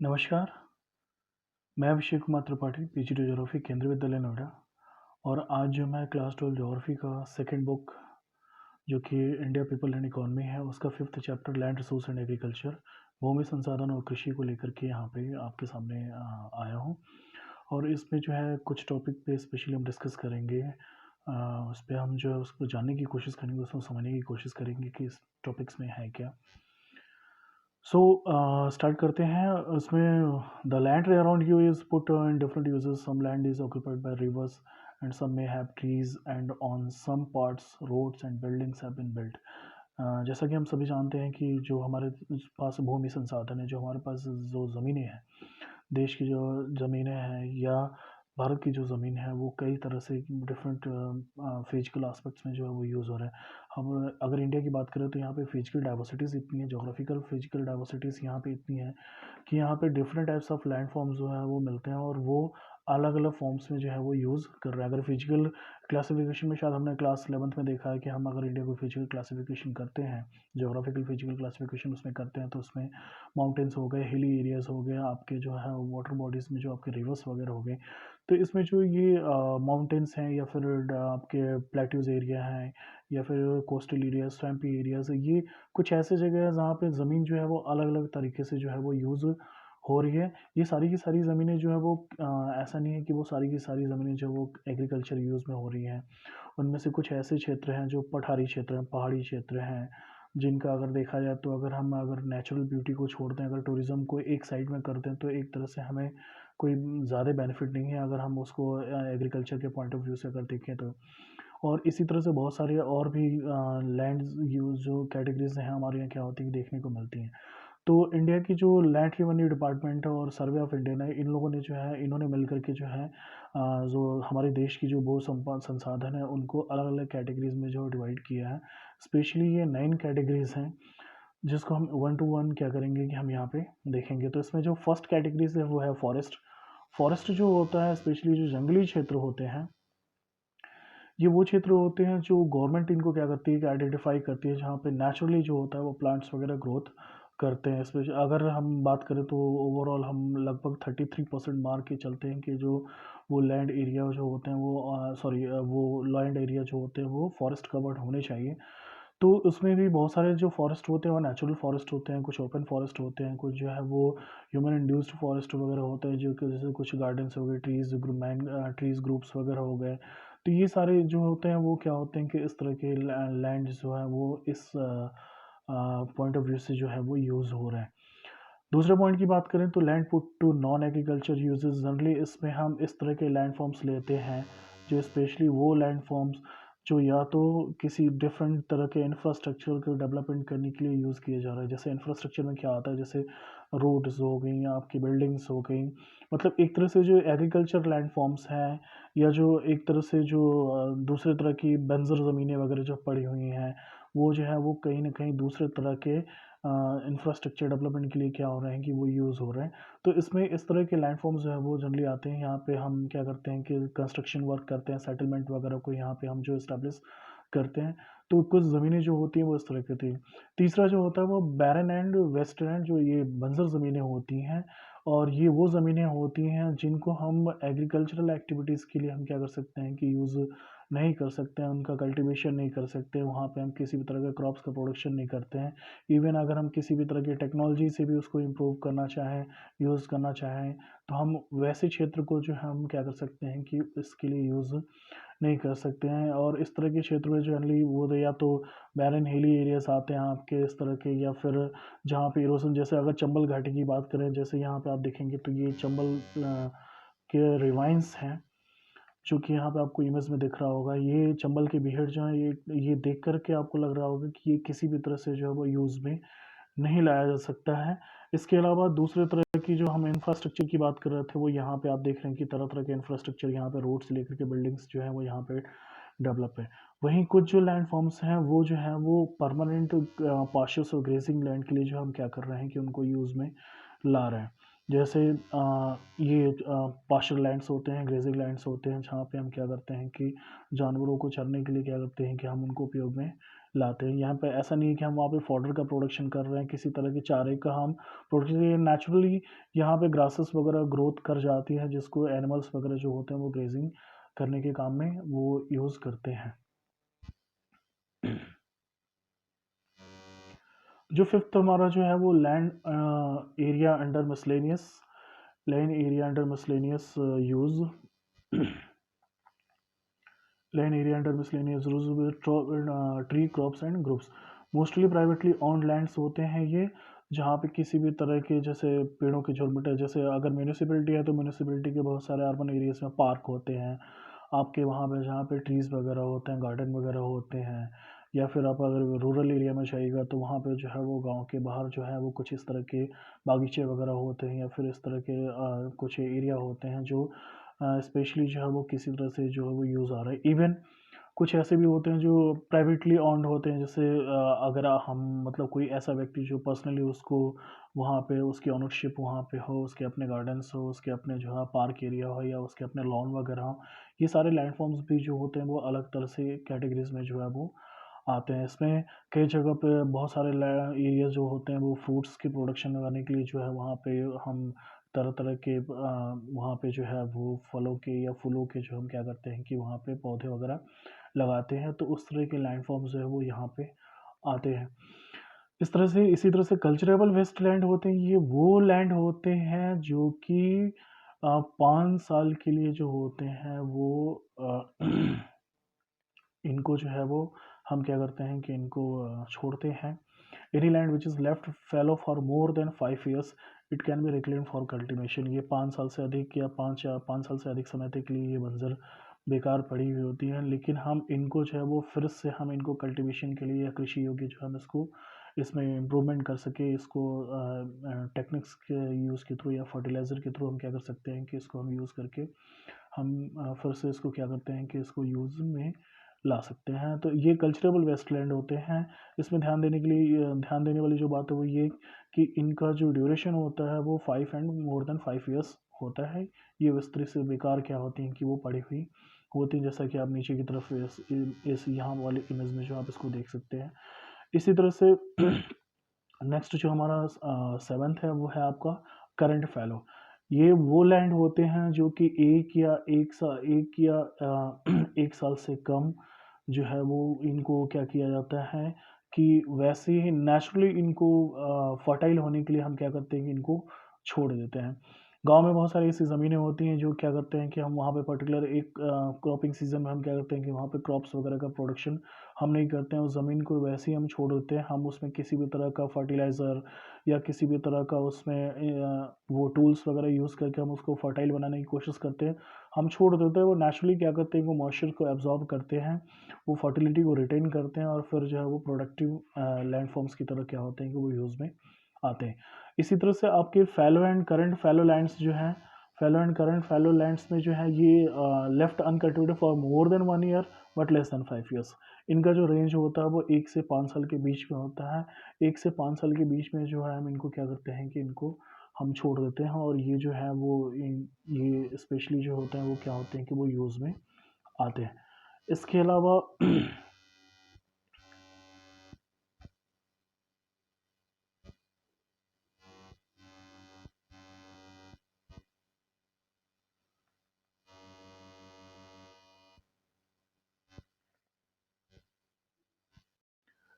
नमस्कार, मैं Abhishek Kumar Tripathi, PGT geography Kendriya Vidyalaya Noida. और आज जो मैं क्लास 12 ज्योग्राफी का सेकंड बुक जो कि इंडिया पीपल एंड इकोनॉमी है, उसका 5th chapter land resource and agriculture, भूमि संसाधन और कृषि को लेकर के यहाँ पे आपके सामने आया हूँ। और इसमें जो है कुछ टॉपिक पे स्पेशली हम डिस्कस करेंगे। उस पे हम जो है उसको जानने की कोशिश करेंगे, उसको समझने की कोशिश करेंगे कि इस टॉपिक्स में है क्या। सो स्टार्ट करते हैं। उसमें the land around you is put in different uses. Some land is occupied by rivers and some may have trees and on some parts roads and buildings have been built. जैसा कि हम सभी जानते हैं कि जो हमारे पास भूमि संसाधन है, जो हमारे पास जो ज़मीनें हैं, देश की जो ज़मीनें हैं या भारत की जो ज़मीन है, वो कई तरह से डिफरेंट फिजिकल एस्पेक्ट्स में जो है वो यूज़ हो रहा है। हम अगर इंडिया की बात करें तो यहाँ पे फिजिकल डाइवर्सिटीज़ इतनी है, जोग्राफिकल फिजिकल डाइवर्सिटीज़ यहाँ पे इतनी है कि यहाँ पे different types of land forms जो है वो मिलते हैं और वो अलग अलग फॉर्म्स में जो है वो यूज़ कर रहे हैं। अगर फिजिकल क्लासिफिकेशन में शायद हमने क्लास 11th में देखा है कि हम अगर इंडिया को फिजिकल क्लासिफिकेशन करते हैं, जोग्राफिकल फिजिकल क्लासिफिकेशन उसमें करते हैं, तो उसमें माउंटेन्स हो गए, हिली एरियाज़ हो गए, आपके जो है वाटर बॉडीज़ में जो आपके रिवर्स वगैरह हो गए। तो इसमें जो ये माउंटेन्स हैं या फिर आपके प्लेट्यूज एरिया हैं या फिर कोस्टल एरिया, स्वैम्पी एरियाज़, ये कुछ ऐसे जगह है जहाँ पे ज़मीन जो है वो अलग अलग तरीके से जो है वो यूज़ हो रही है। ये सारी की सारी ज़मीनें जो है वो ऐसा नहीं है कि वो सारी की सारी ज़मीनें जो वो एग्रीकल्चर यूज़ में हो रही हैं। उनमें से कुछ ऐसे क्षेत्र हैं जो पठारी क्षेत्र हैं, पहाड़ी क्षेत्र हैं, जिनका अगर देखा जाए तो अगर नेचुरल ब्यूटी को छोड़ दें, अगर टूरिज़्म को एक साइड में कर दें, तो एक तरह से हमें कोई ज़्यादा बेनिफिट नहीं है अगर हम उसको एग्रीकल्चर के पॉइंट ऑफ व्यू से अगर देखें तो। और इसी तरह से बहुत सारे और भी लैंड्स यूज़ जो कैटेगरीज़ हैं हमारे यहाँ क्या होती है देखने को मिलती हैं। तो इंडिया की जो लैंड रेवेन्यू डिपार्टमेंट है और सर्वे ऑफ इंडिया है, इन लोगों ने जो है इन्होंने मिल करके जो है जो हमारे देश की जो भू संसाधन है उनको अलग अलग कैटेगरीज में जो डिवाइड किया है। स्पेशली ये 9 कैटेगरीज हैं जिसको हम वन टू वन क्या करेंगे कि हम यहाँ पे देखेंगे। तो इसमें जो फर्स्ट कैटेगरीज है वो है फॉरेस्ट। फॉरेस्ट जो होता है, स्पेशली जो जंगली क्षेत्र होते हैं, ये वो क्षेत्र होते हैं जो गवर्नमेंट इनको क्या करती है कि आइडेंटिफाई करती है, जहाँ पे नेचुरली जो होता है वो प्लांट्स वगैरह ग्रोथ करते हैं। स्पेशली अगर हम बात करें तो ओवरऑल हम लगभग 33% मार्क के चलते हैं कि जो वो लैंड एरिया जो होते हैं वो वो लैंड एरिया जो होते हैं वो फॉरेस्ट कवर्ड होने चाहिए। तो उसमें भी बहुत सारे जो फॉरेस्ट होते हैं वो नेचुरल फॉरेस्ट होते हैं, कुछ ओपन फॉरेस्ट होते हैं, कुछ जो है वो ह्यूमन इंड्यूस्ड फॉरेस्ट वगैरह होते हैं, जो कि जैसे कुछ गार्डन्स हो गए, ट्रीज ग्रुप्स वगैरह हो गए। तो ये सारे जो होते हैं वो क्या होते हैं कि इस तरह के लैंड जो है वो इस पॉइंट ऑफ व्यू से जो है वो यूज़ हो रहे हैं। दूसरे पॉइंट की बात करें तो land put to non agriculture uses, generally इसमें हम इस तरह के लैंड फॉर्म्स लेते हैं जो स्पेशली वो लैंड फॉर्म्स जो या तो किसी डिफरेंट तरह के इंफ्रास्ट्रक्चर को डेवलपमेंट करने के लिए यूज़ किया जा रहा है। जैसे इंफ्रास्ट्रक्चर में क्या आता है, जैसे रोड्स हो गई या आपकी बिल्डिंग्स हो गई, मतलब एक तरह से जो एग्रीकल्चर लैंड फॉर्म्स हैं या जो एक तरह से जो दूसरे तरह की बंजर ज़मीनें वगैरह जो पड़ी हुई हैं, वो जो है वो कहीं ना कहीं दूसरे तरह के इंफ्रास्ट्रक्चर डेवलपमेंट के लिए क्या हो रहे हैं कि वो यूज़ हो रहे हैं। तो इसमें इस तरह के लैंड फॉर्म्स जो है वो जनरली आते हैं। यहाँ पे हम क्या करते हैं कि कंस्ट्रक्शन वर्क करते हैं, सेटलमेंट वगैरह को यहाँ पे हम जो इस्टेब्लिश करते हैं। तो कुछ ज़मीनें जो होती हैं वो इस तरह की होती हैं। तीसरा जो होता है वो बैरन एंड वेस्टलैंड, जो ये बंजर ज़मीनें होती हैं, और ये वो ज़मीनें होती हैं जिनको हम एग्रीकल्चरल एक्टिविटीज़ के लिए हम क्या कर सकते हैं कि यूज़ नहीं कर सकते हैं, उनका कल्टीवेशन नहीं कर सकते, वहाँ पे हम किसी भी तरह का क्रॉप्स का प्रोडक्शन नहीं करते हैं। इवन अगर हम किसी भी तरह की टेक्नोलॉजी से भी उसको इम्प्रूव करना चाहें, यूज़ करना चाहें, तो हम वैसे क्षेत्र को जो है हम क्या कर सकते हैं कि इसके लिए यूज़ नहीं कर सकते हैं। और इस तरह के क्षेत्र में जनरली वो तो या तो बैरन हिली एरियाज आते हैं आपके इस तरह के, या फिर जहाँ पे इरोजन, जैसे अगर चंबल घाटी की बात करें, जैसे यहाँ पे आप देखेंगे तो ये चंबल के रिवाइंस हैं जो कि यहाँ पे आपको इमेज में दिख रहा होगा। ये चंबल के बीहड़ जो है, ये देख कर के आपको लग रहा होगा कि ये किसी भी तरह से जो है वो यूज़ में नहीं लाया जा सकता है। इसके अलावा दूसरे तरह की जो हम इंफ्रास्ट्रक्चर की बात कर रहे थे, वो यहाँ पे आप देख रहे हैं कि तरह तरह के इंफ्रास्ट्रक्चर यहाँ पे रोड से लेकर के बिल्डिंग्स जो है वो यहाँ पे डेवलप है। वहीं कुछ जो लैंड फॉर्म्स हैं वो जो है वो परमानेंट पास्चर्स और ग्रेजिंग लैंड के लिए जो हम क्या कर रहे हैं कि उनको यूज़ में ला रहे हैं। जैसे ये पास्चर लैंड्स होते हैं, ग्रेजिंग लैंड्स होते हैं, जहाँ पे हम क्या करते हैं कि जानवरों को चरने के लिए क्या करते हैं कि हम उनको उपयोग में लाते हैं। यहाँ पे ऐसा नहीं है कि हम वहाँ पे फॉडर का प्रोडक्शन कर रहे हैं, किसी तरह के चारे का हम प्रोडक्शन, ये नेचुरली यहाँ पे ग्रासेस वगैरह ग्रोथ कर जाती है, जिसको एनिमल्स वगैरह जो होते हैं वो ग्रेजिंग करने के काम में वो यूज़ करते हैं। जो फिफ्थ हमारा जो है वो land area under miscellaneous, land area under miscellaneous use, land area under miscellaneous use tree crops and groups. Mostly privately owned lands होते हैं ये, जहाँ पे किसी भी तरह के जैसे पेड़ों के झुंड, जैसे अगर म्यूनिसिपैलिटी है तो म्यूनिसिपैलिटी के बहुत सारे अर्बन एरियाज में पार्क होते हैं आपके वहाँ पे, जहाँ पे ट्रीज़ वगैरह होते हैं, गार्डन वगैरह होते हैं। या फिर आप अगर रूरल एरिया में जाइएगा तो वहाँ पे जो है वो गांव के बाहर जो है वो कुछ इस तरह के बागीचे वगैरह होते हैं, या फिर इस तरह के कुछ एरिया होते हैं जो स्पेशली जो है वो किसी तरह से जो है वो यूज़ आ रहा है। इवन कुछ ऐसे भी होते हैं जो प्राइवेटली ऑन्ड होते हैं, जैसे अगर हम मतलब कोई ऐसा व्यक्ति जो पर्सनली उसको वहाँ पे उसकी ओनरशिप वहाँ पे हो, उसके अपने गार्डन्स हो, उसके अपने जो है पार्क एरिया हो, या उसके अपने लॉन वगैरह हो, ये सारे लैंड फॉर्म्स भी जो होते हैं वो अलग तरह से कैटेगरीज में जो है वो आते हैं। इसमें कई जगह पे बहुत सारे एरिया जो होते हैं वो फ्रूट्स की प्रोडक्शन लगाने के लिए जो है वहाँ पे हम तरह तरह के वहाँ पे जो है वो फलों के या फूलों के जो हम क्या करते हैं कि वहाँ पे पौधे वगैरह लगाते हैं, तो उस तरह के लैंड फॉर्म्स जो है वो यहाँ पे आते हैं। इस तरह से इसी तरह से कल्चरेबल वेस्ट लैंड होते हैं, ये वो लैंड होते हैं जो कि 5 साल के लिए जो होते हैं वो इनको जो है वो हम क्या करते हैं कि इनको छोड़ते हैं। Any land which is left fallow for more than 5 years it can be reclaimed for cultivation. ये 5 साल से अधिक या 5 साल से अधिक समय तक के लिए ये बंजर बेकार पड़ी हुई होती हैं, लेकिन हम इनको जो है वो फिर से हम इनको कल्टीवेशन के लिए या कृषि योग्य जो हम इसको इसमें इम्प्रूवमेंट कर सके, इसको टेक्निक्स के यूज़ के थ्रू या फर्टिलाइज़र के थ्रू हम क्या कर सकते हैं कि इसको हम यूज़ करके हम फिर से इसको क्या करते हैं कि इसको यूज़ में ला सकते हैं। तो ये कल्चरेबल वेस्टलैंड होते हैं। इसमें ध्यान देने के लिए ध्यान देने वाली जो बात है वो ये कि इनका जो ड्यूरेशन होता है वो 5 एंड मोर देन 5 years होता है। ये विस्तृत से बेकार क्या होती हैं कि वो पड़ी हुई होती हैं, जैसा कि आप नीचे की तरफ इस यहाँ वाले इमेज में जो आप इसको देख सकते हैं। इसी तरह से नेक्स्ट जो हमारा 7th है वो है आपका करंट फैलो। ये वो लैंड होते हैं जो कि एक साल से कम जो है वो इनको क्या किया जाता है कि वैसे ही नेचुरली इनको फर्टाइल होने के लिए हम क्या करते हैं कि इनको छोड़ देते हैं। गांव में बहुत सारी ऐसी ज़मीनें होती हैं जो क्या करते हैं कि हम वहाँ पे पर्टिकुलर एक क्रॉपिंग सीजन में हम क्या करते हैं कि वहाँ पे क्रॉप्स वगैरह का प्रोडक्शन हम नहीं करते हैं, उस ज़मीन को वैसे ही हम छोड़ देते हैं। हम उसमें किसी भी तरह का फर्टिलाइज़र या किसी भी तरह का उसमें वो टूल्स वगैरह यूज़ करके हम उसको फर्टाइल बनाने की कोशिश करते हैं, हम छोड़ देते हैं। वो नेचुरली क्या करते हैं, वो मॉइस्चर को एब्जॉर्ब करते हैं, वो फर्टिलिटी को रिटेन करते हैं, और फिर जो है वो प्रोडक्टिव लैंड फॉर्म्स की तरह क्या होते हैं कि वो यूज़ में आते हैं। इसी तरह से आपके फैलो एंड करंट फैलो लैंड्स जो हैं, फैलो एंड करंट फैलो लैंड्स में जो है ये left uncultivated for more then 1 year but less than 5 years। इनका जो रेंज होता है वो 1 से 5 साल के बीच में होता है। 1 से 5 साल के बीच में जो है हम इनको क्या करते हैं कि इनको हम छोड़ देते हैं, और ये जो है वो ये स्पेशली जो होते हैं वो क्या होते हैं कि वो यूज़ में आते हैं। इसके अलावा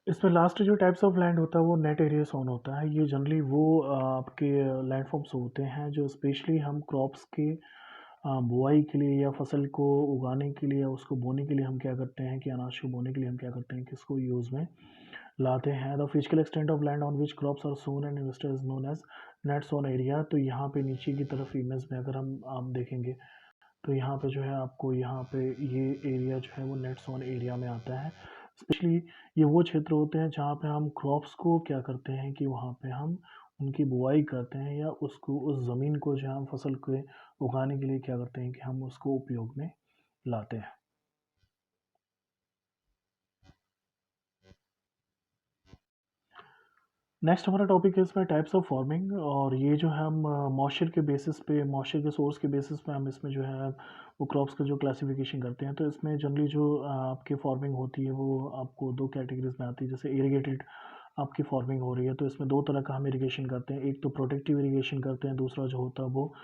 इसमें लास्ट जो टाइप्स ऑफ लैंड होता है वो नेट एरिया जोन होता है। ये जनरली वो आपके लैंड फॉर्म्स होते हैं जो स्पेशली हम क्रॉप्स के बुआई के लिए या फसल को उगाने के लिए या उसको बोने के लिए हम क्या करते हैं कि अनाज को बोने के लिए हम क्या करते हैं कि इसको यूज़ में लाते हैं। The physical extent of land on which crops are sown and investor is known as net sown area. तो यहाँ पे नीचे की तरफ इमेज में अगर हम आप देखेंगे तो यहाँ पे जो है आपको यहाँ पे ये एरिया जो है वो नेट सोन एरिया में आता है। स्पेशली ये वो क्षेत्र होते हैं जहाँ पे हम क्रॉप्स को क्या करते हैं कि वहाँ पे हम उनकी बुआई करते हैं, या उसको उस ज़मीन को जो हम फसल के उगाने के लिए क्या करते हैं कि हम उसको उपयोग में लाते हैं। नेक्स्ट हमारा टॉपिक है इसमें टाइप्स ऑफ फार्मिंग, और ये जो है हम मॉइस्चर के बेसिस पे, मॉइस्चर के सोर्स के बेसिस पे हम इसमें जो है वो क्रॉप्स का जो क्लासिफिकेशन करते हैं। तो इसमें जनरली जो आपकी फार्मिंग होती है वो आपको दो कैटेगरीज में आती है। जैसे इरिगेटेड आपकी फार्मिंग हो रही है तो इसमें दो तरह का हम इरिगेशन करते हैं, एक तो प्रोटेक्टिव इरिगेशन करते हैं, दूसरा जो होता है वो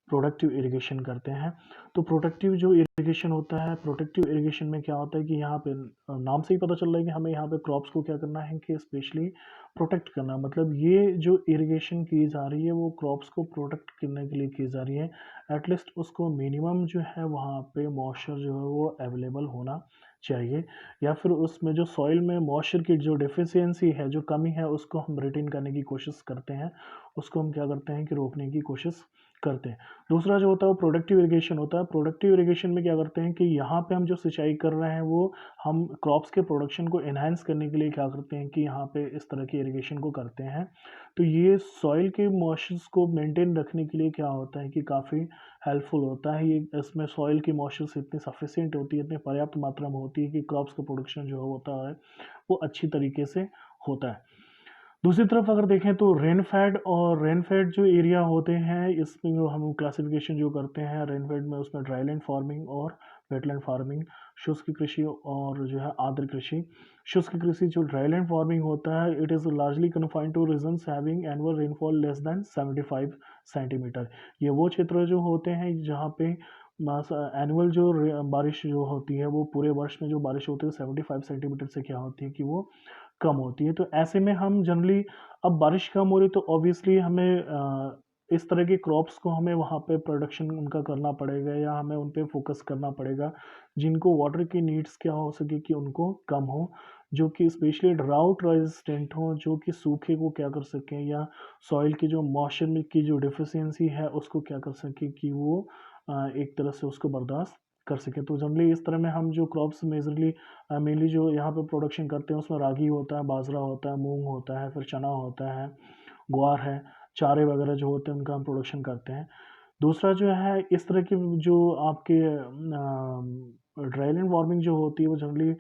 प्रोडक्टिव इरिगेशन करते हैं। तो प्रोटेक्टिव जो इरिगेशन होता है, प्रोटेक्टिव इरिगेशन में क्या होता है कि यहाँ पे नाम से ही पता चल रहा है कि हमें यहाँ पे क्रॉप्स को क्या करना है कि स्पेशली प्रोटेक्ट करना। मतलब ये जो इरिगेशन की जा रही है वो क्रॉप्स को प्रोटेक्ट करने के लिए की जा रही है। एटलीस्ट उसको मिनिमम जो है वहाँ पे मॉइस्चर जो है वो अवेलेबल होना चाहिए, या फिर उसमें जो सॉइल में मॉइस्चर की जो डेफिशिएंसी है, जो कमी है, उसको हम रिटेन करने की कोशिश करते हैं। उसको हम क्या करते हैं कि रोकने की कोशिश करते हैं। दूसरा जो होता है वो प्रोडक्टिव इरिगेशन होता है। प्रोडक्टिव इरिगेशन में क्या करते हैं कि यहाँ पे हम जो सिंचाई कर रहे हैं वो हम क्रॉप्स के प्रोडक्शन को एनहांस करने के लिए क्या करते हैं कि यहाँ पे इस तरह की इरिगेशन को करते हैं। तो ये सॉइल के मॉइस्चर्स को मेंटेन रखने के लिए क्या होता है कि काफ़ी हेल्पफुल होता है। ये इसमें सॉइल की मॉइस्चर्स इतनी सफिशिएंट होती है, इतनी पर्याप्त मात्रा में होती है कि क्रॉप्स का प्रोडक्शन जो होता है वो अच्छी तरीके से होता है। दूसरी तरफ अगर देखें तो रेन फेड जो एरिया होते हैं, इसमें जो हम क्लासिफिकेशन जो करते हैं रेन फेड में, उसमें ड्राईलैंड फार्मिंग और वेटलैंड फार्मिंग, शुष्क कृषि और जो है आर्द्र कृषि। शुष्क कृषि जो ड्राईलैंड फार्मिंग होता है, it is largely confined two reasons having annual rainfall less than 75 centimetre. ये वो क्षेत्र जो होते हैं जहाँ पे एनुअल जो बारिश जो होती है वो पूरे वर्ष में जो बारिश होती है 75 सेंटीमीटर से क्या होती है कि वो कम होती है। तो ऐसे में हम जनरली, अब बारिश कम हो रही तो ऑब्वियसली हमें इस तरह के क्रॉप्स को हमें वहाँ पे प्रोडक्शन उनका करना पड़ेगा, या हमें उन पे फोकस करना पड़ेगा जिनको वाटर की नीड्स क्या हो सके कि उनको कम हो, जो कि स्पेशली ड्राउट रेजिस्टेंट हो, जो कि सूखे को क्या कर सकें, या सॉइल की जो मॉइस्चर में की जो डिफिशियंसी है उसको क्या कर सके कि वो एक तरह से उसको बर्दाश्त कर सके। तो जनरली इस तरह में हम जो क्रॉप्स मेजरली मेनली जो यहाँ पे प्रोडक्शन करते हैं उसमें रागी होता है, बाजरा होता है, मूंग होता है, फिर चना होता है, ग्वार है, चारे वगैरह जो होते हैं उनका हम प्रोडक्शन करते हैं। दूसरा जो है इस तरह की जो आपके ड्राईलैंड वार्मिंग जो होती है वो जनरली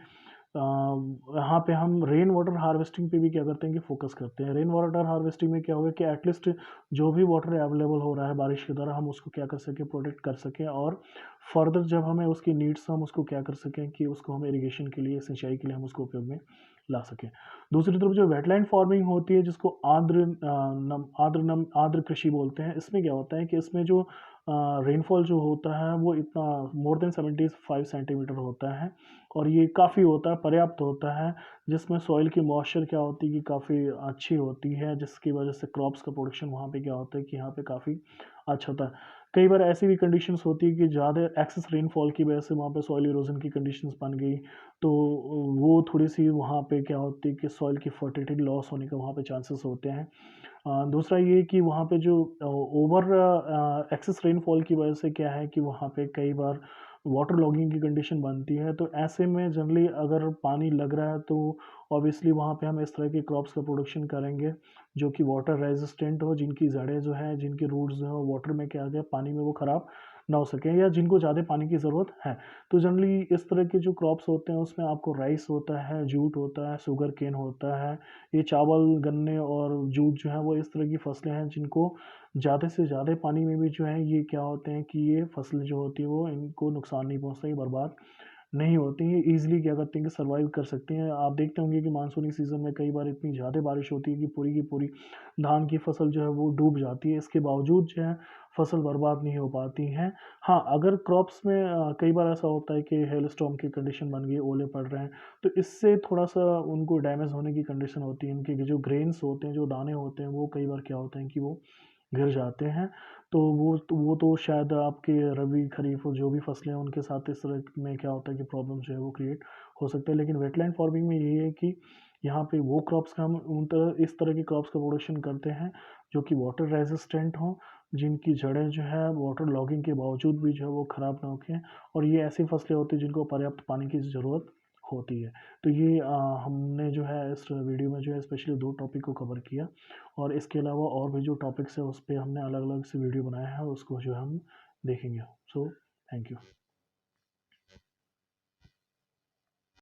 यहाँ पे हम रेन वाटर हार्वेस्टिंग पे भी क्या करते हैं कि फोकस करते हैं। रेन वाटर हार्वेस्टिंग में क्या होगा कि एटलीस्ट जो भी वाटर अवेलेबल हो रहा है बारिश के द्वारा, हम उसको क्या कर सकें, प्रोटेक्ट कर सकें, और फर्दर जब हमें उसकी नीड्स, हम उसको क्या कर सकें कि उसको हम इरिगेशन के लिए, सिंचाई के लिए हम उसको उपयोग में ला सकें। दूसरी तरफ जो वेटलैंड फार्मिंग होती है जिसको आर्द्र कृषि बोलते हैं, इसमें क्या होता है कि इसमें जो रेनफॉल जो होता है वो इतना मोर देन 75 सेंटीमीटर होता है, और ये काफ़ी होता है, पर्याप्त होता है, जिसमें सॉइल की मॉइस्चर क्या होती है कि काफ़ी अच्छी होती है, जिसकी वजह से क्रॉप्स का प्रोडक्शन वहाँ पे क्या होता है कि यहाँ पे काफ़ी अच्छा होता है। कई बार ऐसी भी कंडीशंस होती है कि ज़्यादा एक्सेस रेनफॉल की वजह से वहाँ पे सॉइल इरोजन की कंडीशंस बन गई, तो वो थोड़ी-सी वहाँ पे क्या होती है कि सॉइल की फर्टिलिटी लॉस होने का वहाँ पे चांसेस होते हैं। दूसरा ये कि वहाँ पे जो ओवर एक्सेस रेनफॉल की वजह से क्या है कि वहाँ पे कई बार वाटर लॉगिंग की कंडीशन बनती है। तो ऐसे में जनरली अगर पानी लग रहा है तो ऑब्वियसली वहाँ पे हम इस तरह के क्रॉप्स का प्रोडक्शन करेंगे जो कि वाटर रेजिस्टेंट हो, जिनकी जड़ें जो हैं, जिनके रूट्स जो हैं वाटर में क्या गया पानी में वो ख़राब ना हो सकें, या जिनको ज़्यादा पानी की ज़रूरत है। तो जनरली इस तरह के जो क्रॉप्स होते हैं उसमें आपको राइस होता है, जूट होता है, शुगर केन होता है। ये चावल, गन्ने और जूट जो है वो इस तरह की फसलें हैं जिनको ज़्यादा से ज़्यादा पानी में भी जो है ये क्या होते हैं कि ये फसलें जो होती है वो इनको नुकसान नहीं पहुँचता, ये बर्बाद नहीं होती हैं, ईज़िली क्या करती हैं कि सर्वाइव कर सकती हैं। आप देखते होंगे कि मानसूनी सीज़न में कई बार इतनी ज़्यादा बारिश होती है कि पूरी की पूरी धान की फसल जो है वो डूब जाती है। इसके बावजूद जो है फसल बर्बाद नहीं हो पाती हैं। हाँ, अगर क्रॉप्स में कई बार ऐसा होता है कि हेल स्टॉर्म की कंडीशन बन गई, ओले पड़ रहे हैं, तो इससे थोड़ा-सा उनको डैमेज होने की कंडीशन होती है। उनके जो ग्रेन्स होते हैं, जो दाने होते हैं, वो कई बार क्या होते हैं कि वो गिर जाते हैं। तो वो तो शायद आपके रबी, खरीफ और जो भी फसलें हैं उनके साथ इस तरह में क्या होता है कि प्रॉब्लम जो है वो क्रिएट हो सकता है। लेकिन वेटलैंड फार्मिंग में ये है कि यहाँ पे वो क्रॉप्स का हम इस तरह के क्रॉप्स का प्रोडक्शन करते हैं जो कि वाटर रेजिस्टेंट हों, जिनकी जड़ें जो है वाटर लॉगिंग के बावजूद भी जो है वो ख़राब ना होके, और ये ऐसी फसलें होती हैं जिनको पर्याप्त पानी की ज़रूरत होती है। तो ये हमने जो है इस वीडियो में जो है स्पेशली 2 टॉपिक को कवर किया, और इसके अलावा और भी जो टॉपिक्स हैं उस पे हमने अलग-अलग से वीडियो बनाए हैं, उसको जो है हम देखेंगे। So thank you.